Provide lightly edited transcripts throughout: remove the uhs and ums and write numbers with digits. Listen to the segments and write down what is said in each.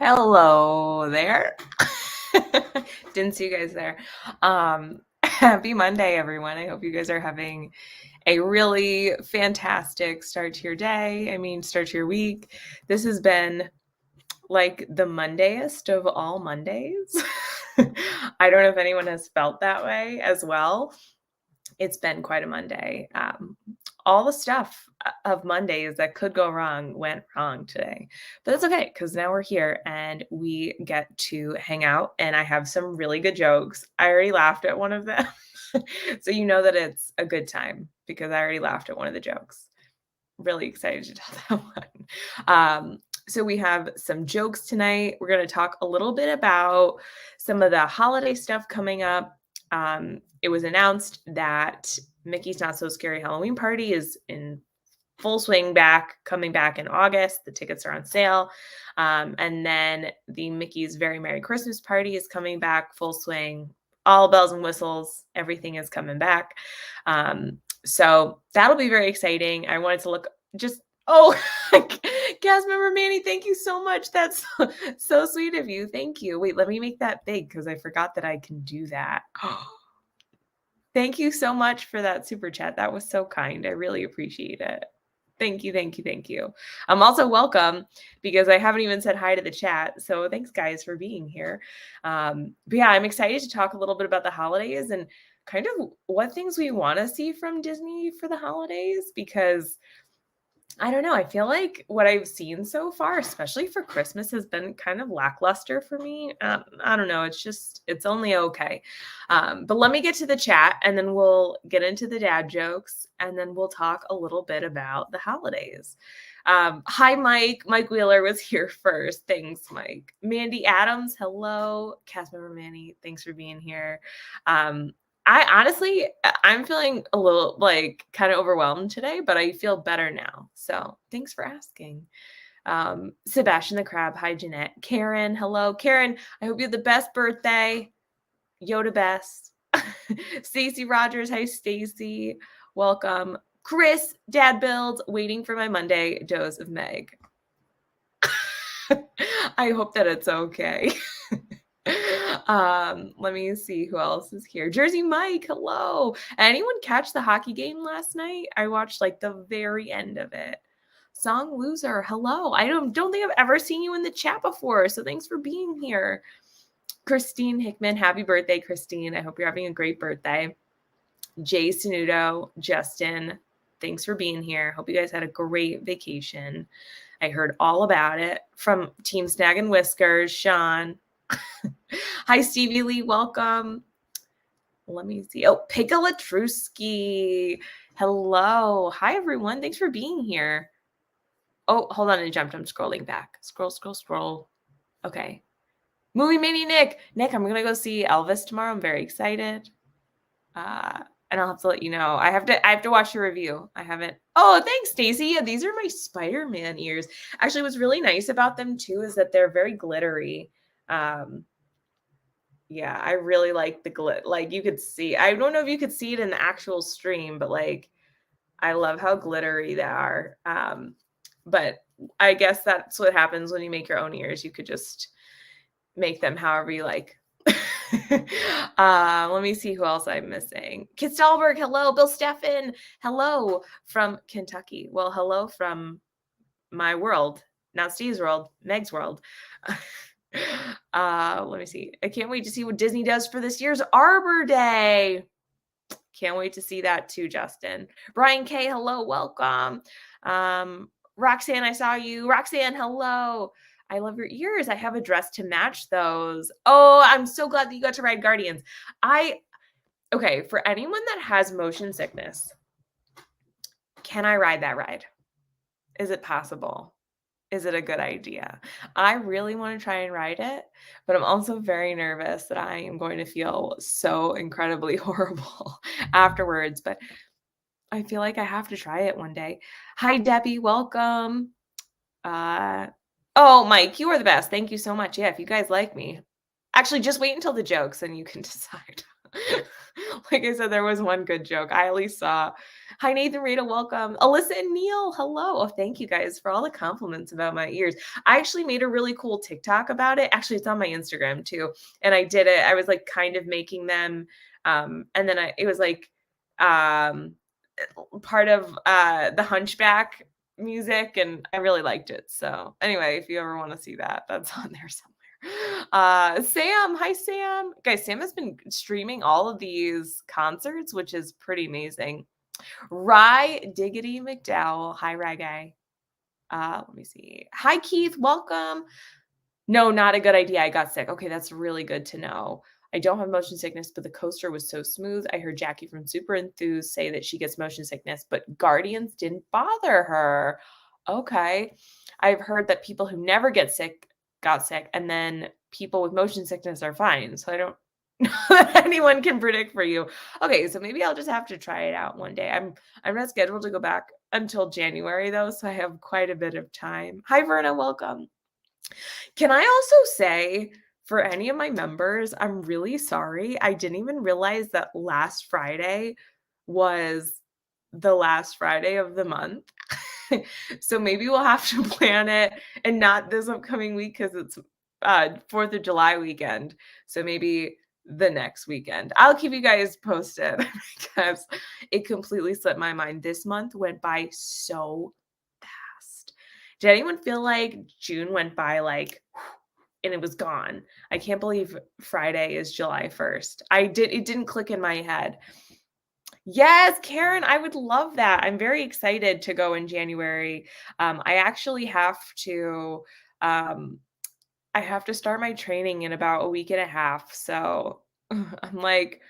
Hello there. Didn't see you guys there. Happy Monday, everyone. I hope you guys are having a really fantastic start to your day. Start to your week. This has been like the Mondayest of all Mondays. I don't know if anyone has felt that way as well. It's been quite a Monday. All the stuff of Mondays that could go wrong went wrong today, but it's okay because now we're here and we get to hang out. And I have some really good jokes. I already laughed at one of them, so you know that it's a good time because I already laughed at one of the jokes. Really excited to tell that one. So we have some jokes tonight. We're going to talk a little bit about some of the holiday stuff coming up. It was announced that Mickey's Not So Scary Halloween Party is in full swing coming back in August. The tickets are on sale. And then the Mickey's Very Merry Christmas Party is coming back full swing. All bells and whistles. Everything is coming back. So that'll be very exciting. I wanted to look cast member Manny, thank you so much. That's so sweet of you. Thank you. Wait, let me make that big because I forgot that I can do that. Thank you so much for that super chat. That was so kind. I really appreciate it. Thank you, thank you, thank you. I'm also welcome because I haven't even said hi to the chat. So thanks, guys, for being here. But yeah, I'm excited to talk a little bit about the holidays and kind of what things we want to see from Disney for the holidays, because I don't know. I feel like what I've seen so far, especially for Christmas, has been kind of lackluster for me. I don't know. It's only okay. But let me get to the chat and then we'll get into the dad jokes and then we'll talk a little bit about the holidays. Hi, Mike. Mike Wheeler was here first. Thanks, Mike. Mandy Adams, hello. Cast member Manny, thanks for being here. I'm feeling a little kind of overwhelmed today, but I feel better now. So thanks for asking. Sebastian the Crab. Hi, Jeanette. Karen. Hello. Karen, I hope you have the best birthday. Yoda best. Stacy Rogers. Hi, Stacy. Welcome. Chris, Dad Builds, waiting for my Monday dose of Meg. I hope that it's okay. Let me see who else is here. Jersey Mike, hello. Anyone catch the hockey game last night? I watched the very end of it. Song Loser, hello. I don't think I've ever seen you in the chat before, so thanks for being here. Christine Hickman, happy birthday, Christine. I hope you're having a great birthday. Jay Sanudo, Justin, thanks for being here. Hope you guys had a great vacation. I heard all about it from Team Snag and Whiskers. Sean. Hi, Stevie Lee. Welcome. Let me see. Oh, Pickalatrusky. Hello. Hi, everyone. Thanks for being here. Oh, hold on. I jumped. I'm scrolling back. Scroll. Okay. Movie Mania Nick. Nick, I'm going to go see Elvis tomorrow. I'm very excited. And I'll have to let you know. I have to watch your review. I haven't. Oh, thanks, Stacy. Yeah, these are my Spider-Man ears. Actually, what's really nice about them too is that they're very glittery. Yeah, I really like the glit. You could see. I don't know if you could see it in the actual stream, but I love how glittery they are. But I guess that's what happens when you make your own ears. You could just make them however you like. Let me see who else I'm missing. Kit Stahlberg, hello. Bill Steffen, hello from Kentucky. Well, hello from my world, not Steve's world, Meg's world. Let me see. I can't wait to see what Disney does for this year's Arbor Day. Can't wait to see that too, Justin. Brian K, hello, welcome. Roxanne, I saw you. Roxanne, hello. I love your ears. I have a dress to match those. Oh, I'm so glad that you got to ride Guardians. Okay, for anyone that has motion sickness, can I ride that ride? Is it possible? Is it a good idea? I really want to try and ride it, but I'm also very nervous that I am going to feel so incredibly horrible afterwards, but I feel like I have to try it one day. Hi, Debbie. Welcome. Oh, Mike, you are the best. Thank you so much. Yeah, if you guys like me. Actually, just wait until the jokes and you can decide. Like I said, there was one good joke. I at least saw Hi, Nathan Rita. Welcome. Alyssa and Neil. Hello. Oh, thank you guys for all the compliments about my ears. I actually made a really cool TikTok about it. Actually, it's on my Instagram too. And I did it. I was like kind of making them. And then it was like um, part of the Hunchback music. And I really liked it. So anyway, if you ever want to see that, that's on there somewhere. Sam, hi Sam. Guys, Sam has been streaming all of these concerts, which is pretty amazing. Rye Diggity McDowell. Hi, Rye Guy. Let me see. Hi, Keith. Welcome. No, not a good idea. I got sick. Okay, that's really good to know. I don't have motion sickness, but the coaster was so smooth. I heard Jackie from Super Enthused say that she gets motion sickness, but Guardians didn't bother her. Okay. I've heard that people who never get sick got sick, and then people with motion sickness are fine. So I don't know that anyone can predict for you. Okay, so maybe I'll just have to try it out one day. I'm not scheduled to go back until January though, so I have quite a bit of time. Hi Verna, welcome. Can I also say for any of my members, I'm really sorry. I didn't even realize that last Friday was the last Friday of the month. So maybe we'll have to plan it and not this upcoming week because it's 4th of July weekend. So maybe the next weekend. I'll keep you guys posted because it completely slipped my mind. This month went by so fast. Did anyone feel like June went by like and it was gone? I can't believe Friday is July 1st. It didn't click in my head. Yes, Karen, I would love that. I'm very excited to go in January. I actually have to um I have to start my training in about a week and a half. So I'm like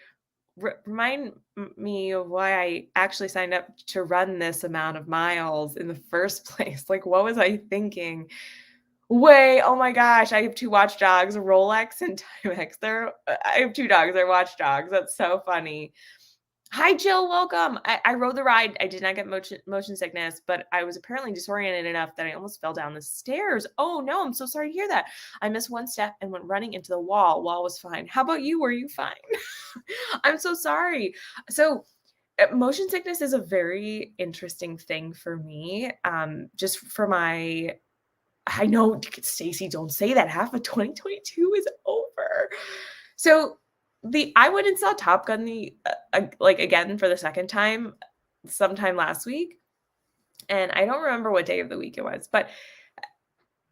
remind me of why I actually signed up to run this amount of miles in the first place. Like, what was I thinking? Wait, oh my gosh, I have two watchdogs, Rolex and Timex. I have two dogs, they're watchdogs. That's so funny. Hi, Jill, welcome. I rode the ride. I did not get motion sickness, but I was apparently disoriented enough that I almost fell down the stairs. Oh no, I'm so sorry to hear that. I missed one step and went running into the wall. Wall was fine. How about you? Were you fine? I'm so sorry. So, motion sickness is a very interesting thing for me. Just for my I know, Stacy, don't say that. Half of 2022 is over. So I went and saw Top Gun like again for the second time sometime last week, and I don't remember what day of the week it was, but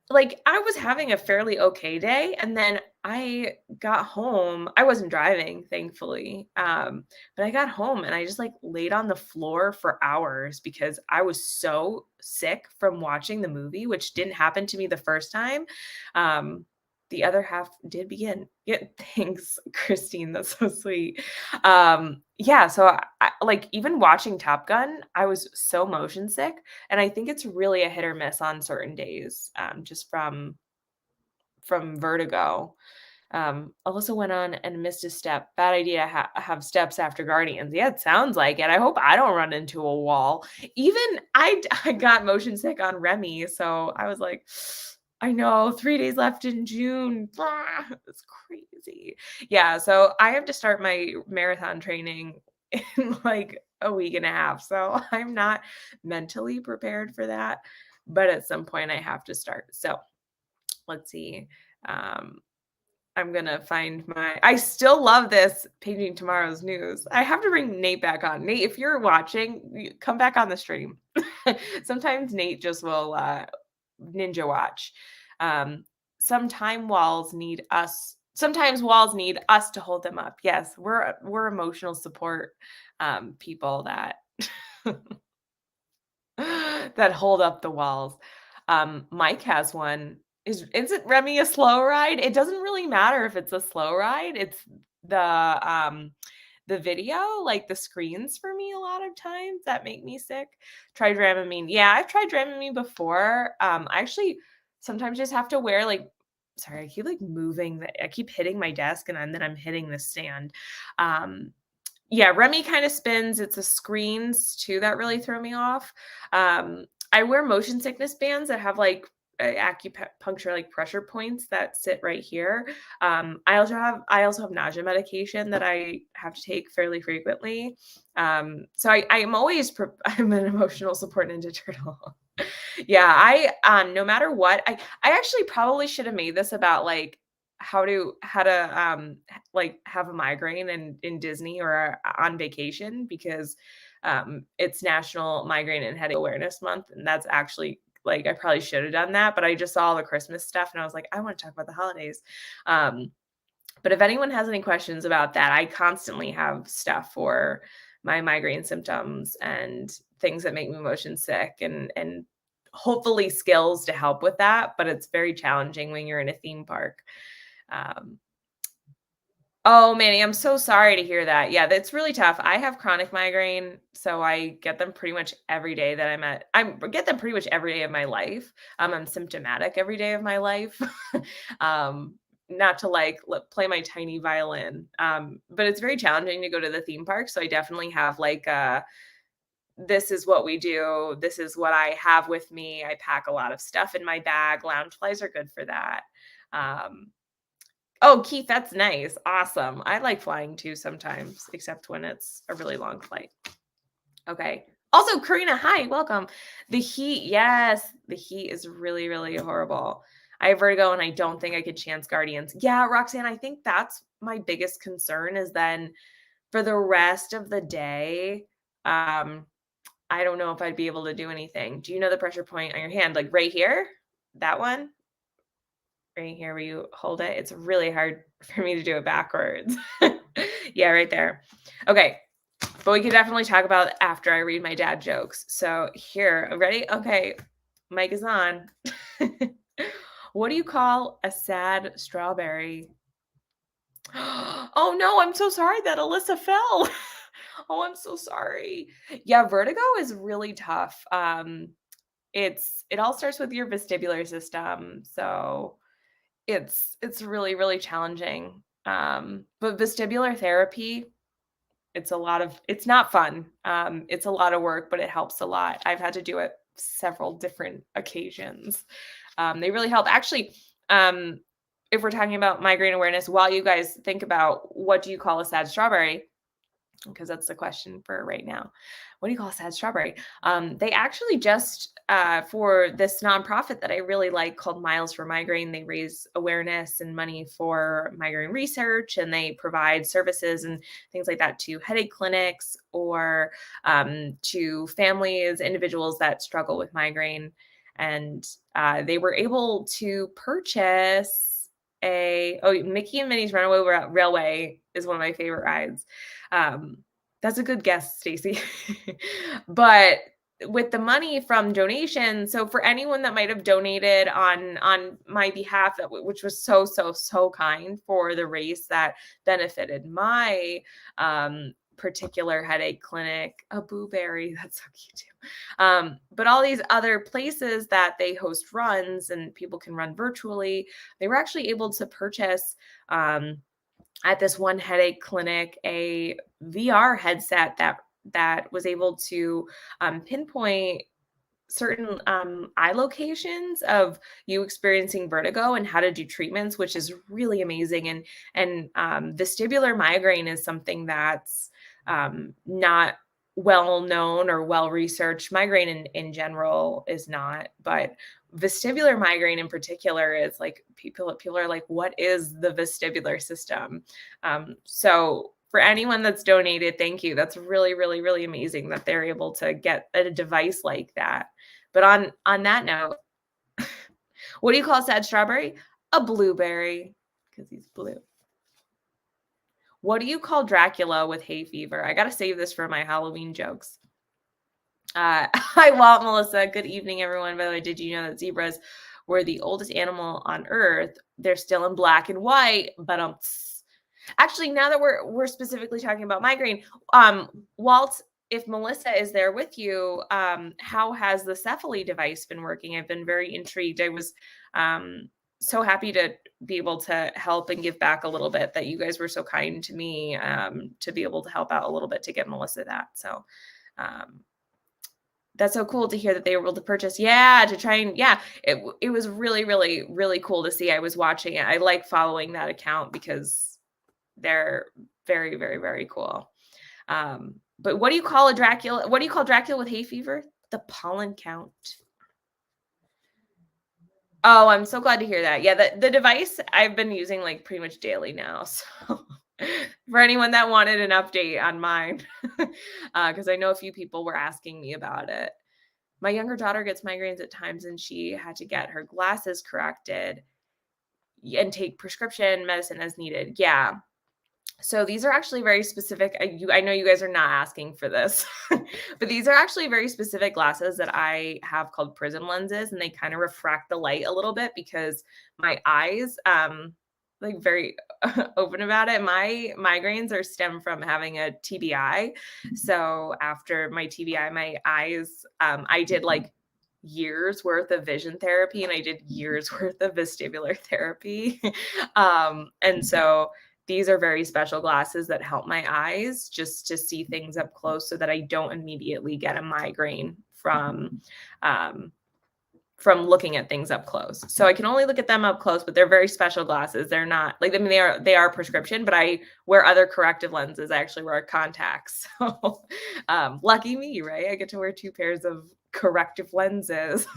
like I was having a fairly okay day, and then I got home. I wasn't driving, thankfully. But I got home and I just like laid on the floor for hours because I was so sick from watching the movie, which didn't happen to me the first time. The other half did begin. Yeah, thanks, Christine. That's so sweet. Yeah, so like even watching Top Gun, I was so motion sick, and I think it's really a hit or miss on certain days, just from vertigo. Alyssa went on and missed a step. Bad idea to have steps after Guardians. Yeah, it sounds like it. I hope I don't run into a wall. Even I got motion sick on Remy, so I was like, I know 3 days left in June. It's crazy. Yeah, so I have to start my marathon training in like a week and a half. So I'm not mentally prepared for that, but at some point I have to start. So let's see. Um, I'm gonna find I still love this Paging Tomorrow's News. I have to bring Nate back on. Nate, if you're watching, come back on the stream. Sometimes Nate just will ninja watch. Um, sometimes walls need us to hold them up. Yes, we're emotional support people that that hold up the walls. Mike has one. Isn't Remy a slow ride? It doesn't really matter if it's a slow ride. It's the video, like the screens for me a lot of times that make me sick. Try Dramamine. Yeah, I've tried Dramamine before. I actually sometimes just have to wear like sorry, I keep like I keep hitting my desk and then I'm hitting the stand. Yeah, Remy kind of spins. It's the screens too that really throw me off. I wear motion sickness bands that have like acupuncture like pressure points that sit right here. I also have nausea medication that I have to take fairly frequently. So I am always I'm an emotional support Ninja Turtle. Yeah, no matter what, I actually probably should have made this about like how to like have a migraine in Disney or on vacation, because it's National Migraine and Headache Awareness Month, and that's actually like I probably should have done that, but I just saw all the Christmas stuff and I was like, I want to talk about the holidays. Um, but if anyone has any questions about that, I constantly have stuff for my migraine symptoms and things that make me motion sick, and hopefully skills to help with that, but it's very challenging when you're in a theme park. Um, oh, Manny, I'm so sorry to hear that. Yeah, that's really tough. I have chronic migraine, so I get them pretty much every day that I get them pretty much every day of my life. I'm symptomatic every day of my life. um, Not to like play my tiny violin, but it's very challenging to go to the theme park. So I definitely have like this is what we do. This is what I have with me. I pack a lot of stuff in my bag. Lounge flies are good for that. Um, Oh, Keith, that's nice. Awesome. I like flying too sometimes, except when it's a really long flight. Okay. Also, Karina, hi, welcome. The heat, yes, the heat is really, really horrible. I have vertigo and I don't think I could chance Guardians. Yeah, Roxanne, I think that's my biggest concern is then for the rest of the day, I don't know if I'd be able to do anything. Do you know the pressure point on your hand? Like right here? That one? Right here where you hold it. It's really hard for me to do it backwards. Yeah, right there. Okay. But we can definitely talk about it after I read my dad jokes. So here, ready? Okay. Mic is on. What do you call a sad strawberry? Oh no, I'm so sorry that Alyssa fell. Oh, I'm so sorry. Yeah, vertigo is really tough. It all starts with your vestibular system. So it's really, really challenging. But vestibular therapy, it's not fun. It's a lot of work, but it helps a lot. I've had to do it several different occasions. They really help. Actually, if we're talking about migraine awareness, while you guys think about what do you call a sad strawberry, because that's the question for right now. What do you call a sad strawberry? They actually just, for this nonprofit that I really like called Miles for Migraine, they raise awareness and money for migraine research, and they provide services and things like that to headache clinics or to families, individuals that struggle with migraine. And they were able to purchase Mickey and Minnie's Runaway Railway is one of my favorite rides. Um, that's a good guess, Stacy. But with the money from donation, so for anyone that might have donated on my behalf, which was so kind for the race that benefited my particular headache clinic, a Booberry, that's so cute too. But all these other places that they host runs and people can run virtually, they were actually able to purchase at this one headache clinic a VR headset that was able to pinpoint certain eye locations of you experiencing vertigo and how to do treatments, which is really amazing. And vestibular migraine is something that's not well known or well researched. Migraine in general is not, but vestibular migraine in particular is like people are like, what is the vestibular system? So for anyone that's donated, thank you. That's really, really, really amazing that they're able to get a device like that. But on that note, what do you call a sad strawberry? A blueberry, because he's blue. What do you call Dracula with hay fever? I got to save this for my Halloween jokes. Hi, Walt, Melissa. Good evening, everyone. By the way, did you know that zebras were the oldest animal on Earth? They're still in black and white, but actually, now that we're specifically talking about migraine, Walt, if Melissa is there with you, how has the Cephaly device been working? I've been very intrigued. I was so happy to be able to help and give back a little bit, that you guys were so kind to me to be able to help out a little bit to get Melissa that. So That's so cool to hear that they were able to purchase. Yeah, to try and yeah, it was really, really, really cool to see. I was watching it. I like following that account because they're very, very, very cool. But what do you call a Dracula? What do you call Dracula with hay fever? The pollen count. Oh, I'm so glad to hear that. Yeah, the device I've been using like pretty much daily now. So for anyone that wanted an update on mine, because I know a few people were asking me about it. My younger daughter gets migraines at times, and she had to get her glasses corrected and take prescription medicine as needed. Yeah. So these are actually very specific. I know you guys are not asking for this, but these are actually very specific glasses that I have called Prism Lenses, and they kind of refract the light a little bit because my eyes, like very open about it. My migraines are stem from having a TBI. So after my TBI, my eyes, I did like years worth of vision therapy and I did years worth of vestibular therapy. And so these are very special glasses that help my eyes just to see things up close so that I don't immediately get a migraine from looking at things up close. So I can only look at them up close, but they're very special glasses. They're not like, I mean, they are prescription, but I wear other corrective lenses. I actually wear contacts. So lucky me, right? I get to wear two pairs of corrective lenses.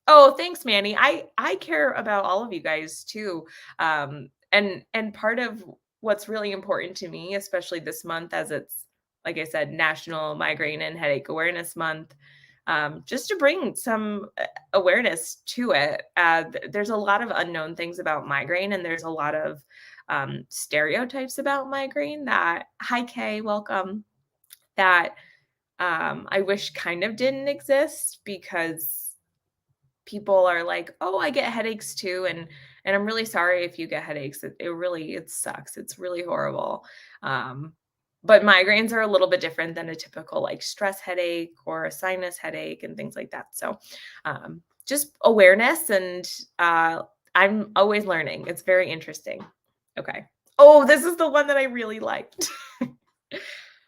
Oh, thanks, Manny. I care about all of you guys too. And part of what's really important to me, especially this month, as it's like I said, National Migraine and Headache Awareness Month, just to bring some awareness to it. There's a lot of unknown things about migraine, and there's a lot of stereotypes about migraine that, hi, Kay, welcome, that I wish kind of didn't exist because people are like, "Oh, I get headaches too," and I'm really sorry if you get headaches. It sucks. It's really horrible. Um, but migraines are a little bit different than a typical like stress headache or a sinus headache and things like that. So, just awareness, and I'm always learning. It's very interesting. Okay. Oh, this is the one that I really liked.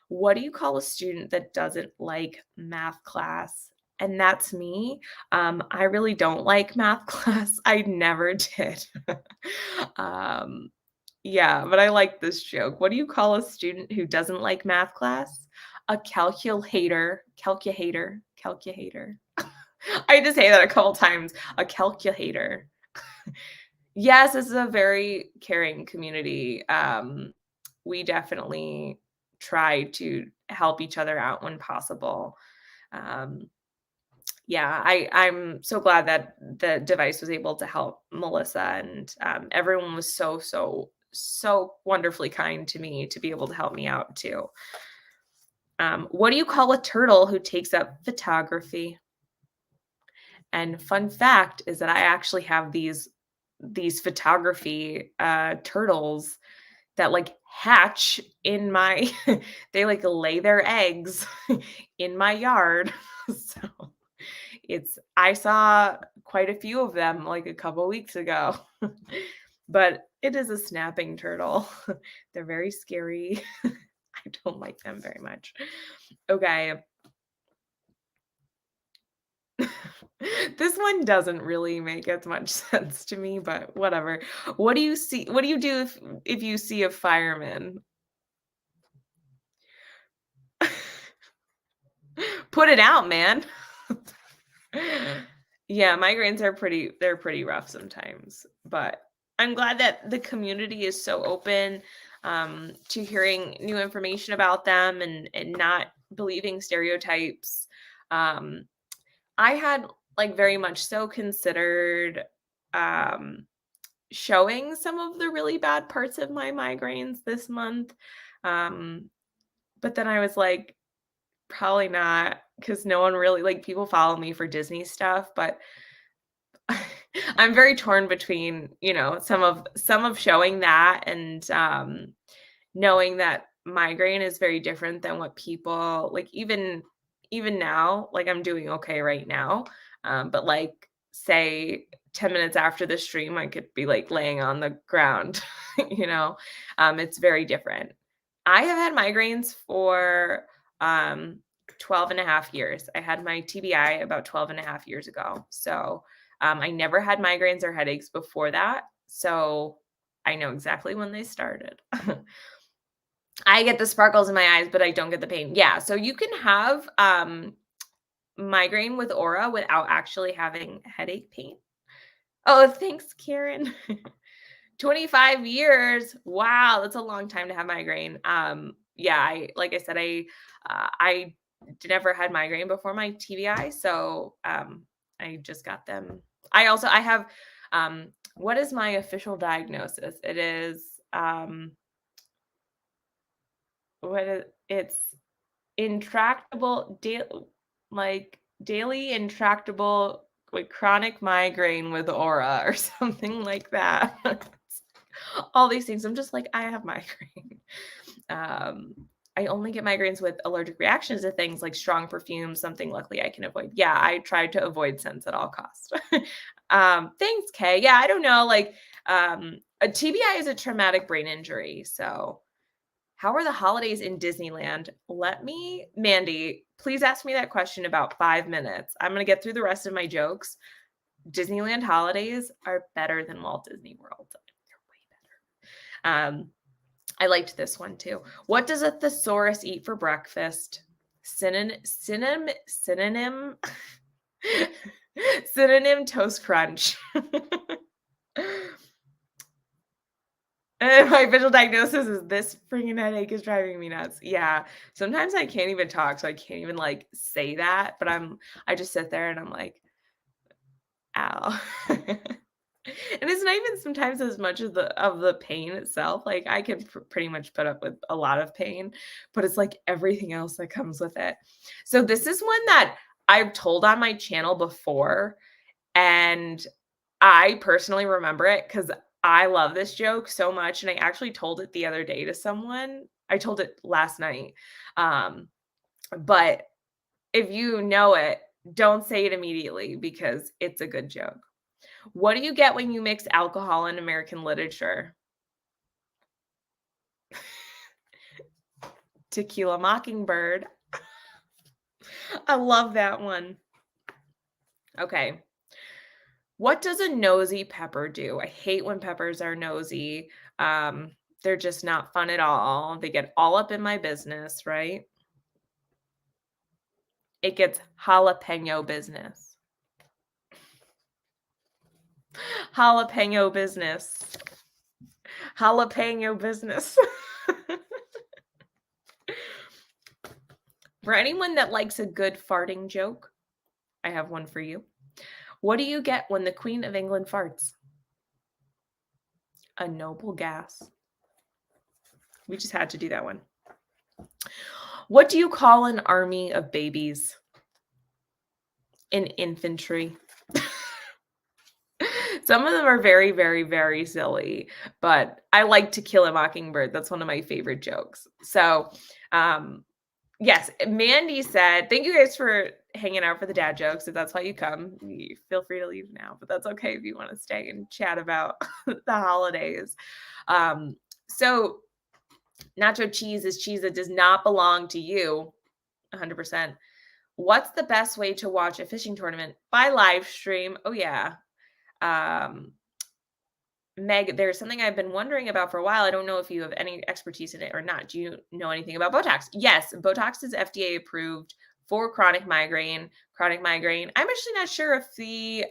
What do you call a student that doesn't like math class? And that's me. I really don't like math class. I never did. um, yeah, but I like this joke. What do you call a student who doesn't like math class? A calculator, calculator, calculator. I had to say that a couple times. A calculator. Yes, this is a very caring community. We definitely try to help each other out when possible. Um, yeah, I'm so glad that the device was able to help Melissa, and everyone was so wonderfully kind to me to be able to help me out too. What do you call a turtle who takes up photography? And fun fact is that I actually have these photography turtles that like hatch in my they like lay their eggs in my yard. So I saw quite a few of them like a couple weeks ago. But it is a snapping turtle. They're very scary. I don't like them very much. Okay. This one doesn't really make as much sense to me, but whatever. What do you do if you see a fireman? Put it out, man. Yeah, migraines are they're pretty rough sometimes, but I'm glad that the community is so open to hearing new information about them and not believing stereotypes. Um, I had like very much so considered um, showing some of the really bad parts of my migraines this month. Um, but then I was like, probably not, because no one really like people follow me for Disney stuff, but I'm very torn between, some of showing that and knowing that migraine is very different than what people like even now, like I'm doing okay right now. But like say 10 minutes after the stream, I could be like laying on the ground, you know. It's very different. I have had migraines for um 12 and a half years. I had my TBI about 12 and a half years ago. So I never had migraines or headaches before that. So I know exactly when they started. I get the sparkles in my eyes, but I don't get the pain. Yeah. So you can have migraine with aura without actually having headache pain. Oh, thanks, Karen. 25 years. Wow, that's a long time to have migraine. Yeah, like I said, I never had migraine before my TBI, so I just got them. I have what is my official diagnosis? It is it's intractable daily intractable like chronic migraine with aura or something like that. All these things. I'm just like, I have migraine. Um, I only get migraines with allergic reactions to things like strong perfume, something luckily I can avoid. Yeah, I tried to avoid scents at all costs. Thanks, Kay. Yeah, I don't know. Like, a TBI is a traumatic brain injury. So, how are the holidays in Disneyland? Mandy, please ask me that question in about 5 minutes. I'm going to get through the rest of my jokes. Disneyland holidays are better than Walt Disney World. They're way better. I liked this one too. What does a thesaurus eat for breakfast? Synonym toast crunch. My official diagnosis is this freaking headache is driving me nuts. Yeah. Sometimes I can't even talk, so I can't even like say that, but I just sit there and I'm like, ow. And it's not even sometimes as much of the pain itself. Like I can pretty much put up with a lot of pain, but it's like everything else that comes with it. So this is one that I've told on my channel before, and I personally remember it because I love this joke so much. And I actually told it the other day to someone. I told it last night. But if you know it, don't say it immediately because it's a good joke. What do you get when you mix alcohol and American literature? Tequila Mockingbird. I love that one. Okay. What does a nosy pepper do? I hate when peppers are nosy. They're just not fun at all. They get all up in my business, right? It gets jalapeno business. Jalapeno business. Jalapeno business. For anyone that likes a good farting joke, I have one for you. What do you get when the Queen of England farts? A noble gas. We just had to do that one. What do you call an army of babies? An infantry. Some of them are very, very, very silly, but I like To Kill a Mockingbird. That's one of my favorite jokes. So, yes, Mandy said, thank you guys for hanging out for the dad jokes. If that's why you come, you feel free to leave now, but that's okay if you want to stay and chat about the holidays. So nacho cheese is cheese that does not belong to you 100%. What's the best way to watch a fishing tournament? By live stream. Oh yeah. Meg, there's something I've been wondering about for a while. I don't know if you have any expertise in it or not. Do you know anything about Botox? Yes, Botox is FDA approved for chronic migraine. I'm actually not sure if the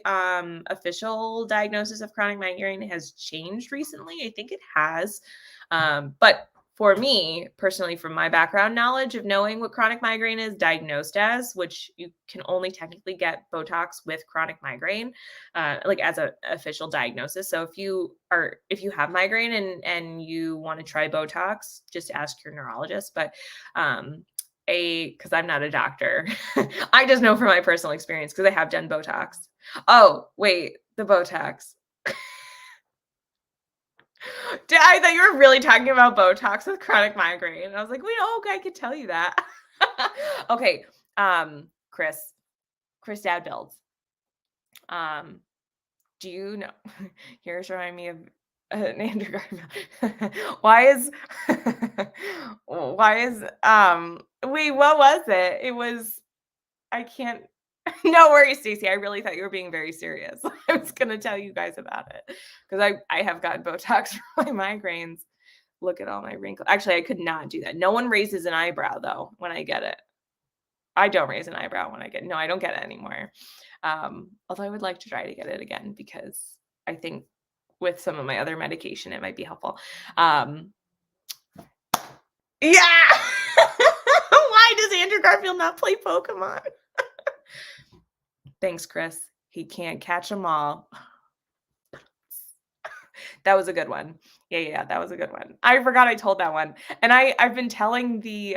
official diagnosis of chronic migraine has changed recently. I think it has. But for me personally, from my background knowledge of knowing what chronic migraine is diagnosed as, which you can only technically get Botox with chronic migraine, like as an official diagnosis. So if you have migraine and you want to try Botox, just ask your neurologist. But because I'm not a doctor, I just know from my personal experience because I have done Botox. Oh wait, the Botox. I thought you were really talking about Botox with chronic migraine. And I was like, wait, oh, okay, I could tell you that. Okay. Chris Dad Builds. Do you know? Here's reminding me of an Andrew Garfield. Why is Wait, what was it? It was I can't no worries, Stacey. I really thought you were being very serious. I was gonna tell you guys about it because I have gotten Botox for my migraines. Look at all my wrinkles. Actually, I could not do that. No one raises an eyebrow though when I get it. I don't raise an eyebrow when I get no, I don't get it anymore. Although I would like to try to get it again because I think with some of my other medication, it might be helpful. Yeah. Why does Andrew Garfield not play Pokemon? Thanks, Chris. He can't catch them all. That was a good one. Yeah, that was a good one. I forgot I told that one. And I've been telling the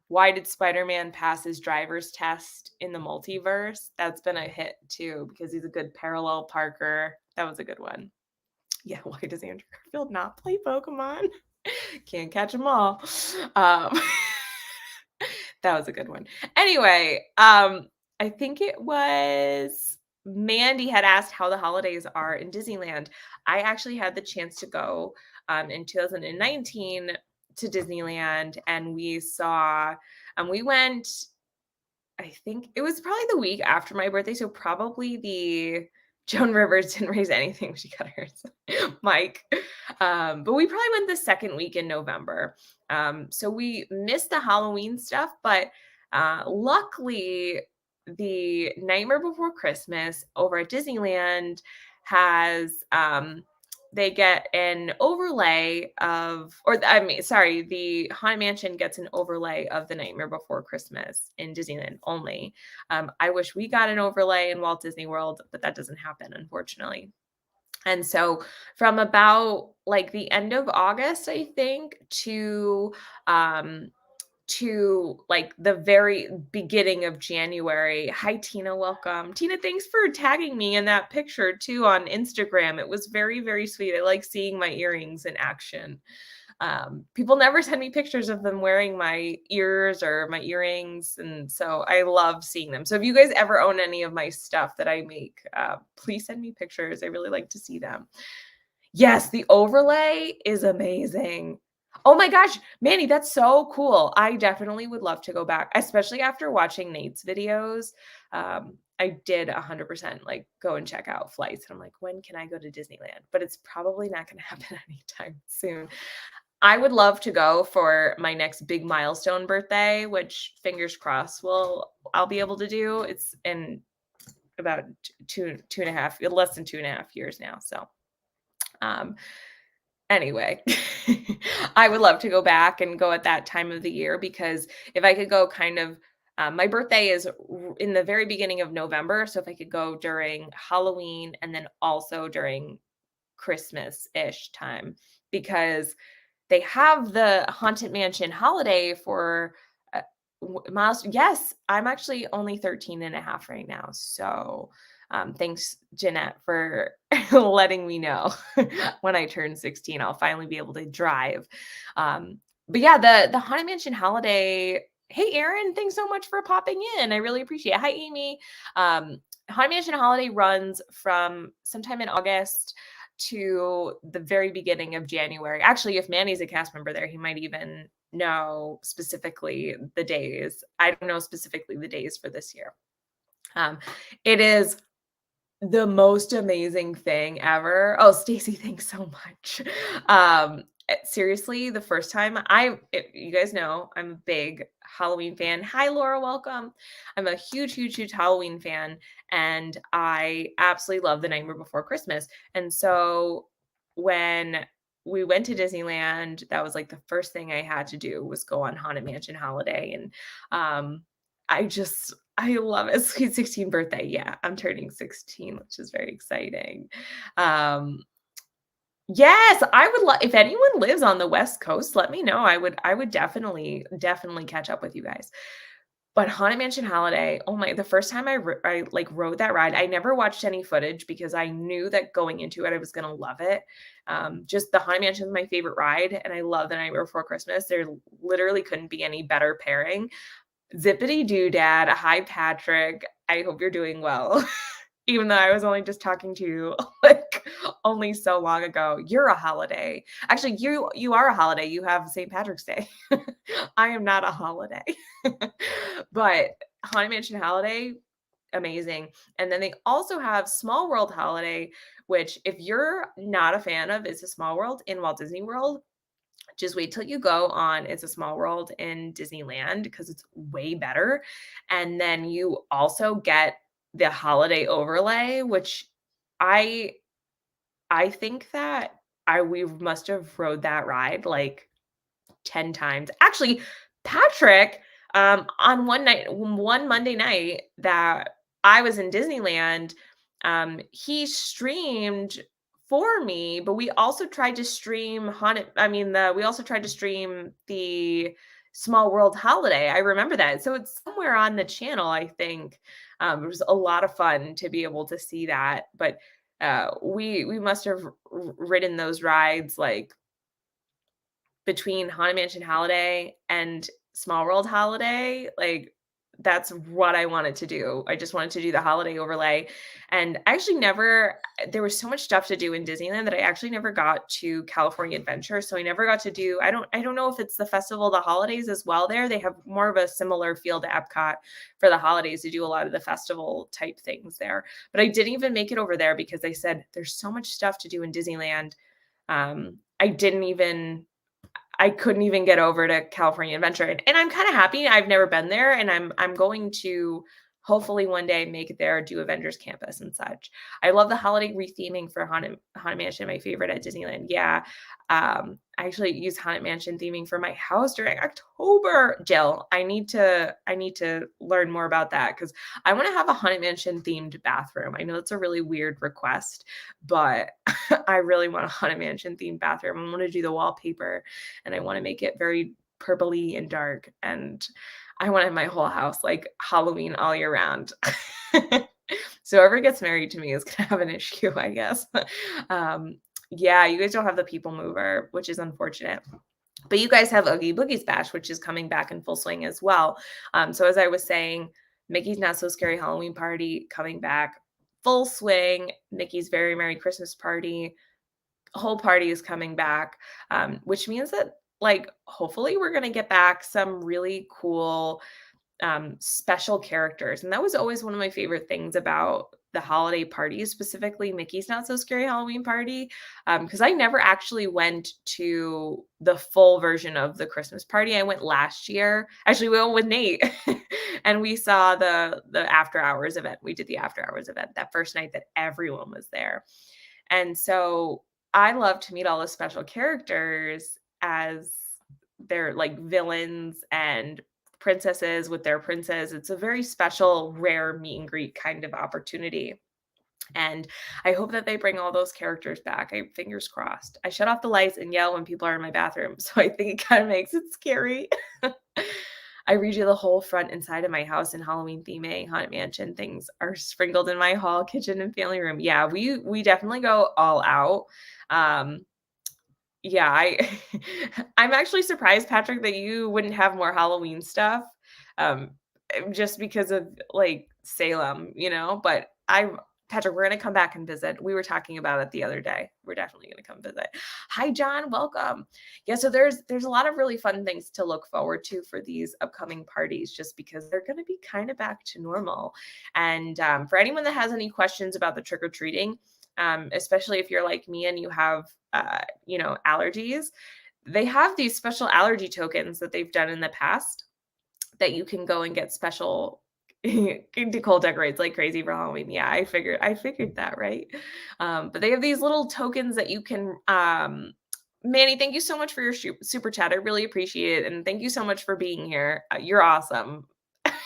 why did Spider-Man pass his driver's test in the multiverse? That's been a hit too because he's a good parallel parker. That was a good one. Yeah, why does Andrew Garfield not play Pokemon? Can't catch them all. That was a good one. Anyway, I think it was Mandy had asked how the holidays are in Disneyland. I actually had the chance to go in 2019 to Disneyland, and we went, I think it was probably the week after my birthday. So probably Joan Rivers didn't raise anything. She got hers, Mike. But we probably went the second week in November. So we missed the Halloween stuff, but luckily, the Nightmare Before Christmas over at Disneyland has they get an overlay of, the Haunted Mansion gets an overlay of the Nightmare Before Christmas in Disneyland only. I wish we got an overlay in Walt Disney World, but that doesn't happen, unfortunately. And so from about like the end of August, I think, to like the very beginning of January. Hi, Tina. Welcome. Tina, thanks for tagging me in that picture too on Instagram. It was very, very sweet. I like seeing my earrings in action. People never send me pictures of them wearing my ears or my earrings. And so I love seeing them. So if you guys ever own any of my stuff that I make, please send me pictures. I really like to see them. Yes, the overlay is amazing. Oh my gosh, Manny, that's so cool. I definitely would love to go back, especially after watching Nate's videos. I did 100% like go and check out flights. And I'm like, when can I go to Disneyland? But it's probably not going to happen anytime soon. I would love to go for my next big milestone birthday, which fingers crossed I'll be able to do. It's in about two and a half, less than 2.5 years now. So anyway, I would love to go back and go at that time of the year because if I could go kind of, my birthday is in the very beginning of November. So if I could go during Halloween and then also during Christmas-ish time, because they have the Haunted Mansion holiday for miles. Yes, I'm actually only 13 and a half right now. So thanks, Jeanette, for letting me know when I turn 16, I'll finally be able to drive. But yeah, the Haunted Mansion holiday. Hey, Erin, thanks so much for popping in. I really appreciate it. Hi, Amy. Haunted Mansion holiday runs from sometime in August to the very beginning of January. Actually, if Manny's a cast member there, he might even know specifically the days. I don't know specifically the days for this year. It is the most amazing thing ever. Oh, Stacy, thanks so much. Seriously, the first time you guys know, I'm a big Halloween fan. Hi, Laura, welcome. I'm a huge, huge, huge Halloween fan, and I absolutely love The Nightmare Before Christmas. And so when we went to Disneyland, that was like the first thing I had to do was go on Haunted Mansion Holiday. And I love it. Sweet 16 birthday. Yeah, I'm turning 16, which is very exciting. Yes, I would love if anyone lives on the West Coast, let me know. I would definitely catch up with you guys. But Haunted Mansion Holiday, oh my, the first time I like rode that ride, I never watched any footage because I knew that going into it, I was going to love it. Just the Haunted Mansion is my favorite ride. And I love The Night Before Christmas. There literally couldn't be any better pairing. Zippity doo dad. Hi, Patrick. I hope you're doing well. even though I was only just talking to you like only so long ago. You're a holiday. Actually, you are a holiday. You have St. Patrick's Day. I am not a holiday. But Haunted Mansion Holiday, amazing. And then they also have Small World Holiday, which if you're not a fan of It's a Small World in Walt Disney World, just wait till you go on It's a Small World in Disneyland because it's way better. And then you also get the holiday overlay, which I I think that we must have rode that ride like 10 times. Actually, Patrick, on one Monday night that I was in Disneyland, he streamed for me, but we also tried to stream Haunted I mean, the we also tried to stream the Small World Holiday. I remember that. So it's somewhere on the channel, I think. It was a lot of fun to be able to see that, but, we must have ridden those rides, like, between Haunted Mansion Holiday and Small World Holiday, like, that's what I wanted to do. I just wanted to do the holiday overlay, and I actually never there was so much stuff to do in Disneyland that I actually never got to California Adventure, so I never got to do I don't know if it's the Festival of the Holidays as well there. They have more of a similar feel to Epcot for the holidays. They do a lot of the festival type things there, but I didn't even make it over there because they said, "There's so much stuff to do in Disneyland." I didn't even I couldn't even get over to California Adventure, and I'm kinda happy I've never been there, and I'm going to hopefully one day make it there, do Avengers Campus and such. I love the holiday retheming for Haunted Mansion, my favorite at Disneyland. Yeah, I actually use Haunted Mansion theming for my house during October. Jill, I need to learn more about that because I wanna have a Haunted Mansion themed bathroom. I know that's a really weird request, but I really want a Haunted Mansion themed bathroom. I wanna do the wallpaper and I want to make it very purpley and dark. And I want to have my whole house like Halloween all year round. So whoever gets married to me is gonna have an issue, I guess. um, yeah, you guys don't have the people mover, which is unfortunate. But you guys have Oogie Boogie's Bash, which is coming back in full swing as well. So as I was saying, Mickey's Not So Scary Halloween Party coming back full swing. Mickey's Very Merry Christmas Party whole party is coming back, which means that, like, hopefully we're gonna get back some really cool, special characters, and that was always one of my favorite things about the holiday parties, specifically Mickey's Not So Scary Halloween Party, because I never actually went to the full version of the Christmas party. I went last year. Actually, we went with Nate, and we saw the after hours event. We did the after hours event that first night that everyone was there. And so I love to meet all the special characters as they're like villains and princesses with their princes. It's a very special, rare meet and greet kind of opportunity. And I hope that they bring all those characters back. I fingers crossed. I shut off the lights and yell when people are in my bathroom. So I think it kind of makes it scary. I redo the whole front and side of my house in Halloween theming, Haunted Mansion. Things are sprinkled in my hall, kitchen, and family room. Yeah, we definitely go all out. Um, yeah, I'm actually surprised, Patrick, that you wouldn't have more Halloween stuff. Um, just because of like Salem, but Patrick, we're gonna come back and visit. We were talking about it the other day. We're definitely gonna come visit. Hi, John. Welcome. Yeah, so there's a lot of really fun things to look forward to for these upcoming parties, just because they're gonna be kind of back to normal. And for anyone that has any questions about the trick or treating, especially if you're like me and you have allergies, they have these special allergy tokens that they've done in the past that you can go and get special Nicole decorates like crazy for Halloween. Yeah, I figured that, right? But they have these little tokens that you can Manny, thank you so much for your super chat. I really appreciate it. And thank you so much for being here. You're awesome.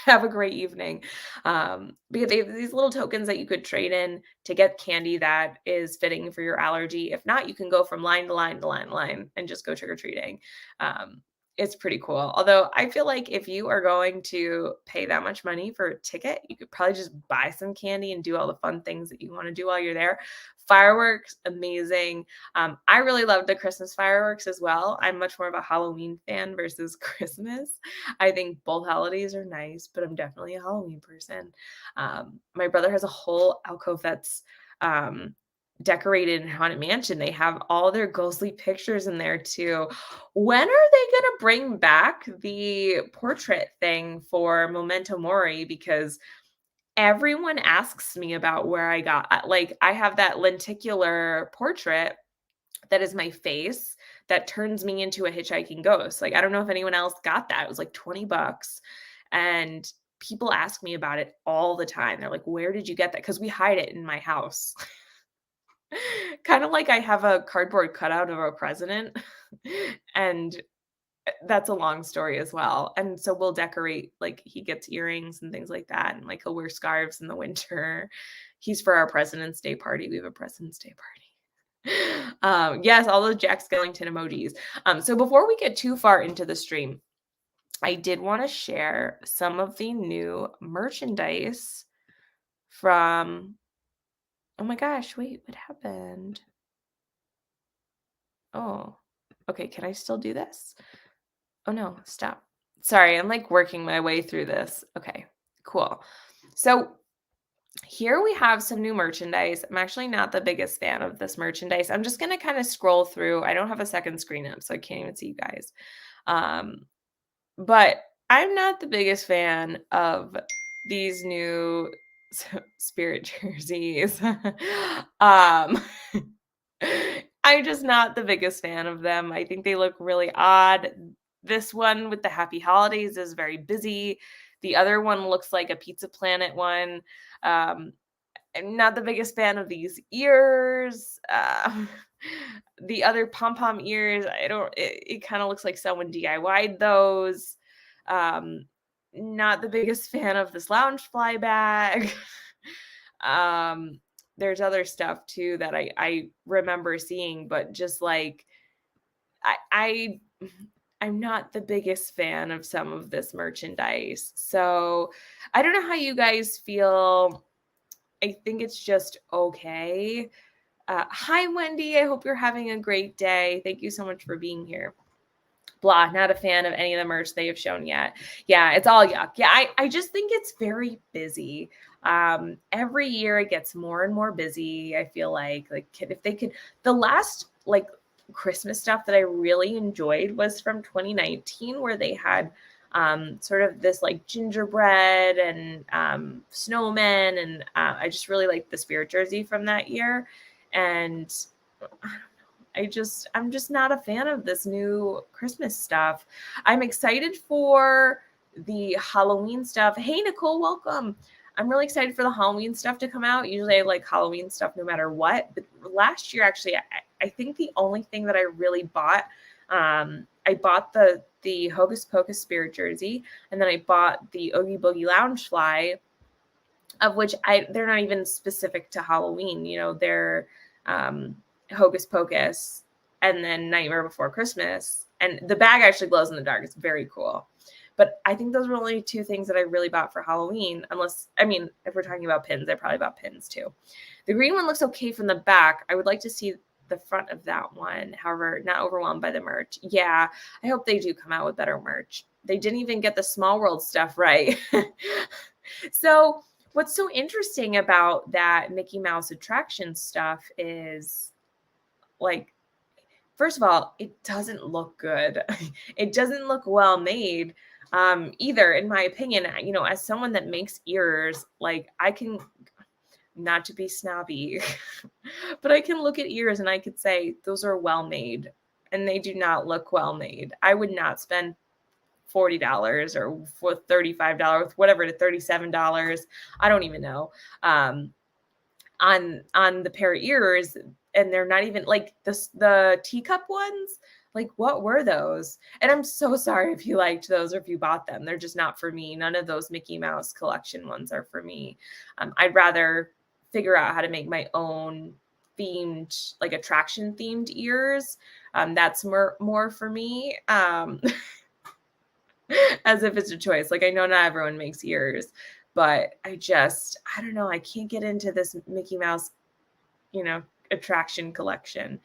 Have a great evening. Because they have these little tokens that you could trade in to get candy that is fitting for your allergy. If not, you can go from line to line to line to line and just go trick or treating. It's pretty cool. Although I feel like if you are going to pay that much money for a ticket, you could probably just buy some candy and do all the fun things that you want to do while you're there Fireworks, amazing. I really love the Christmas fireworks as well. I'm much more of a Halloween fan versus Christmas. I think both holidays are nice, but I'm definitely a Halloween person. My brother has a whole alcove that's um, decorated in Haunted Mansion. They have all their ghostly pictures in there too. When are they going to bring back the portrait thing for Memento Mori? Because everyone asks me about where I got like, I have that lenticular portrait that is my face that turns me into a hitchhiking ghost. Like, I don't know if anyone else got that. It was like 20 bucks. And people ask me about it all the time. They're like, "Where did you get that?" Because we hide it in my house. Kind of like I have a cardboard cutout of a president. And that's a long story as well. And so we'll decorate, like he gets earrings and things like that. And like he'll wear scarves in the winter. He's for our President's Day party. We have a President's Day party. Yes, all those Jack Skellington emojis. So before we get too far into the stream, I did want to share some of the new merchandise from, oh my gosh, wait, what happened? Oh, okay. Can I still do this? Oh no, stop. Sorry, I'm like working my way through this. Okay, cool. So here we have some new merchandise. I'm actually not the biggest fan of this merchandise. I'm just going to kind of scroll through. I don't have a second screen up, so I can't even see you guys. But I'm not the biggest fan of these new spirit jerseys. um, I'm just not the biggest fan of them. I think they look really odd. This one with the Happy Holidays is very busy. The other one looks like a Pizza Planet one. Um, I'm not the biggest fan of these ears. The other pom-pom ears, it kind of looks like someone DIY'd those. Um, Not the biggest fan of this Loungefly bag. um, there's other stuff too that I remember seeing, but just like I I'm not the biggest fan of some of this merchandise. So I don't know how you guys feel. I think it's just okay. Hi, Wendy. I hope you're having a great day. Thank you so much for being here. Blah, not a fan of any of the merch they have shown yet. Yeah, it's all yuck. Yeah, I just think it's very busy. Every year it gets more and more busy. I feel like if they could, the last like Christmas stuff that I really enjoyed was from 2019, where they had sort of this like gingerbread and snowmen, and I just really liked the spirit jersey from that year. And I'm just not a fan of this new Christmas stuff. I'm excited for the Halloween stuff. Hey, Nicole, welcome. I'm really excited for the Halloween stuff to come out. Usually I like Halloween stuff no matter what. But last year, actually, I think the only thing that I really bought, I bought the Hocus Pocus Spirit jersey, and then I bought the Oogie Boogie Loungefly, of which they're not even specific to Halloween. You know, they're Hocus Pocus and then Nightmare Before Christmas. And the bag actually glows in the dark. It's very cool. But I think those were only two things that I really bought for Halloween. Unless, I mean, if we're talking about pins, I probably bought pins too. The green one looks okay from the back. I would like to see the front of that one. However, not overwhelmed by the merch. Yeah, I hope they do come out with better merch. They didn't even get the Small World stuff right. So what's so interesting about that Mickey Mouse attraction stuff is, like, first of all, it doesn't look good. It doesn't look well made either, in my opinion. You know, as someone that makes ears, like, I can, not to be snobby, but I can look at ears and I could say those are well made, and they do not look well made. I would not spend $40 or for $35, whatever, to $37. I don't even know. On the pair of ears, and they're not even like the teacup ones. Like, what were those? And I'm so sorry if you liked those or if you bought them. They're just not for me. None of those Mickey Mouse collection ones are for me. I'd rather figure out how to make my own themed, like attraction themed ears. That's more for me. As if it's a choice. Like, I know not everyone makes ears, but I don't know. I can't get into this Mickey Mouse, attraction collection.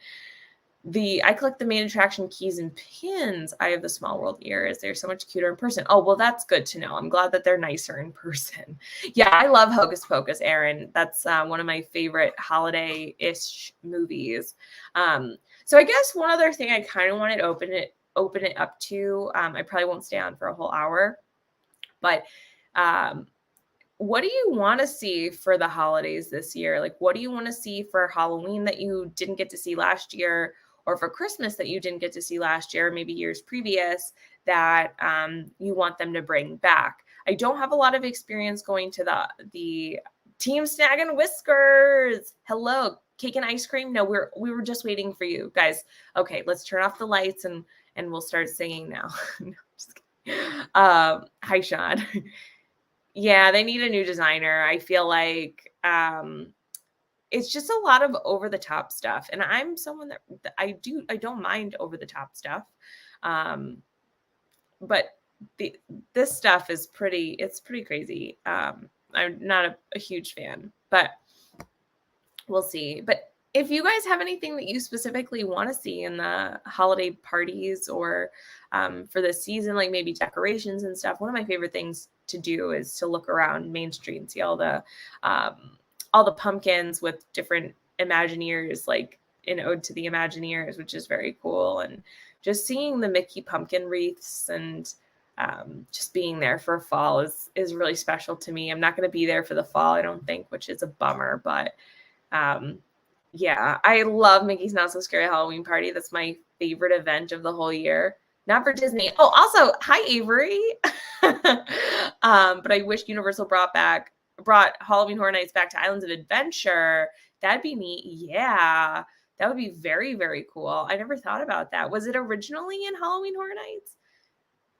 I collect the main attraction keys and pins. I have the Small World ears. They're so much cuter in person. Oh, well, that's good to know. I'm glad that they're nicer in person. Yeah, I love Hocus Pocus, Erin. That's one of my favorite holiday-ish movies. So I guess one other thing I kind of wanted to open it up to. I probably won't stay on for a whole hour, but what do you want to see for the holidays this year? Like, what do you want to see for Halloween that you didn't get to see last year, or for Christmas that you didn't get to see last year, maybe years previous, that you want them to bring back? I don't have a lot of experience going to the Team Snag and Whiskers. Hello, cake and ice cream. No, we were just waiting for you guys. Okay, let's turn off the lights and we'll start singing now. No, just kidding. Hi, Sean. Yeah, they need a new designer. I feel like it's just a lot of over the top stuff. And I'm someone that I don't mind over the top stuff. But this stuff is pretty crazy. I'm not a huge fan, but we'll see. But if you guys have anything that you specifically want to see in the holiday parties or for this season, like maybe decorations and stuff, one of my favorite things to do is to look around Main Street and see all the pumpkins with different Imagineers, like an ode to the Imagineers, which is very cool. And just seeing the Mickey pumpkin wreaths and just being there for fall is really special to me. I'm not going to be there for the fall, I don't think, which is a bummer, but yeah, I love Mickey's Not So Scary Halloween Party. That's my favorite event of the whole year. Not for Disney. Oh, also, hi, Avery. But I wish Universal brought Halloween Horror Nights back to Islands of Adventure. That'd be neat. Yeah, that would be very, very cool. I never thought about that. Was it originally in Halloween Horror Nights?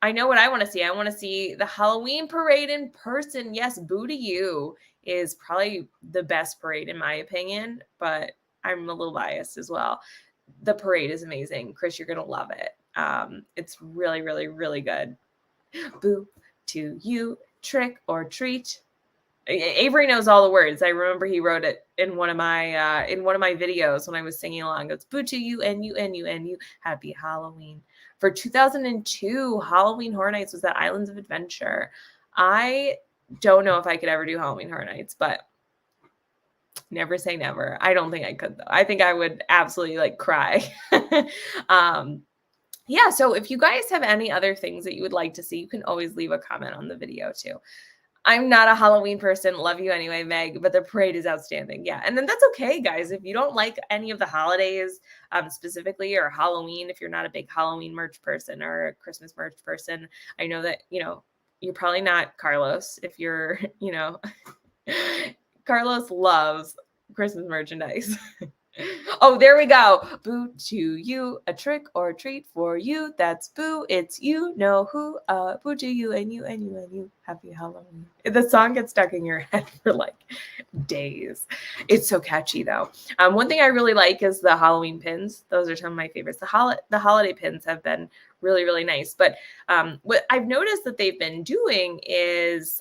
I know what I want to see. I want to see the Halloween parade in person. Yes, Boo to You is probably the best parade in my opinion, but I'm a little biased as well. The parade is amazing. Chris, you're going to love it. It's really, really, really good. Boo to you, trick or treat. Avery knows all the words. I remember he wrote it in one of my videos when I was singing along. It goes, boo to you, and you, happy Halloween. For 2002, Halloween Horror Nights was at Islands of Adventure. I don't know if I could ever do Halloween Horror Nights, but never say never. I don't think I could, though. I think I would absolutely cry. Yeah, so if you guys have any other things that you would like to see, you can always leave a comment on the video too. I'm not a Halloween person. Love you anyway, Meg, but the parade is outstanding. Yeah, and then that's okay, guys. If you don't like any of the holidays specifically, or Halloween, if you're not a big Halloween merch person or a Christmas merch person, I know that, you're probably not Carlos. If you're, Carlos loves Christmas merchandise. Oh, there we go. Boo to you, a trick or treat for you. That's Boo. It's you know who. Boo to you and you. Happy Halloween. The song gets stuck in your head for days. It's so catchy though. One thing I really like is the Halloween pins. Those are some of my favorites. The holiday pins have been really, really nice. But what I've noticed that they've been doing is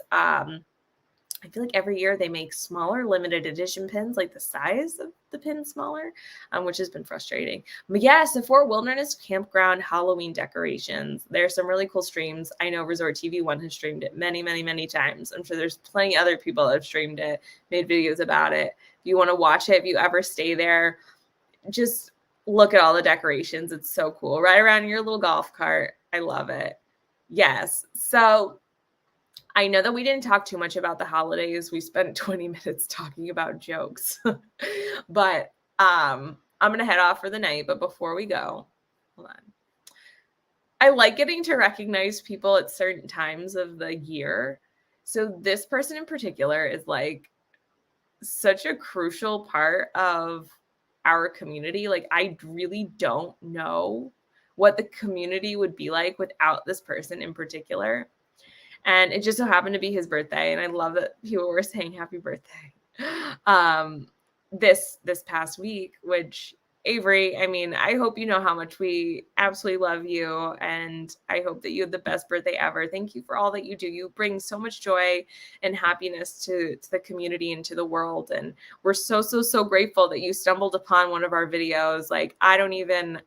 I feel like every year they make smaller limited edition pins, like the size of the pin smaller, which has been frustrating. But yes, the Fort Wilderness Campground Halloween decorations. There's some really cool streams. I know Resort TV 1 has streamed it many, many, many times. I'm sure there's plenty other people that have streamed it, made videos about it. If you want to watch it, if you ever stay there, just look at all the decorations. It's so cool. Ride around in your little golf cart. I love it. Yes. So I know that we didn't talk too much about the holidays. We spent 20 minutes talking about jokes, but I'm going to head off for the night. But before we go, hold on. I like getting to recognize people at certain times of the year. So this person in particular is such a crucial part of our community. I really don't know what the community would be like without this person in particular. And it just so happened to be his birthday. And I love that people were saying happy birthday this past week, which Avery, I mean, I hope you know how much we absolutely love you, and I hope that you had the best birthday ever. Thank you for all that you do. You bring so much joy and happiness to the community and to the world, and we're so grateful that you stumbled upon one of our videos. Like, I don't even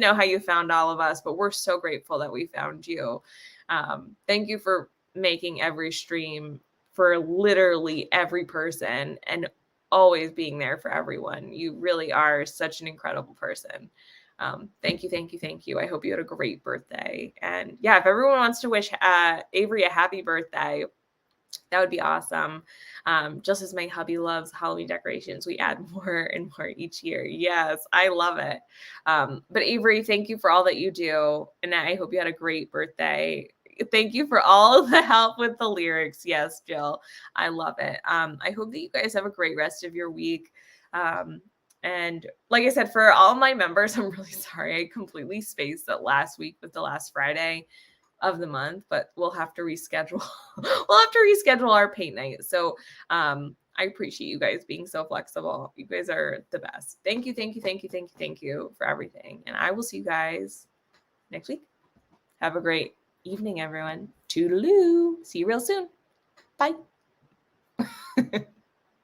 know how you found all of us, but we're so grateful that we found you. Thank you for making every stream for literally every person and always being there for everyone. You really are such an incredible person. Thank you. I hope you had a great birthday. And yeah, if everyone wants to wish Avery a happy birthday, that would be awesome. Just as my hubby loves Halloween decorations, we add more and more each year. Yes, I love it. But Avery, thank you for all that you do. And I hope you had a great birthday. Thank you for all the help with the lyrics. Yes, Jill, I love it. I hope that you guys have a great rest of your week. And like I said, for all my members, I'm really sorry. I completely spaced that last week with the last Friday of the month, but we'll have to reschedule. We'll have to reschedule our paint night. So I appreciate you guys being so flexible. You guys are the best. Thank you for everything. And I will see you guys next week. Have a great evening, everyone. Toodaloo. See you real soon. Bye.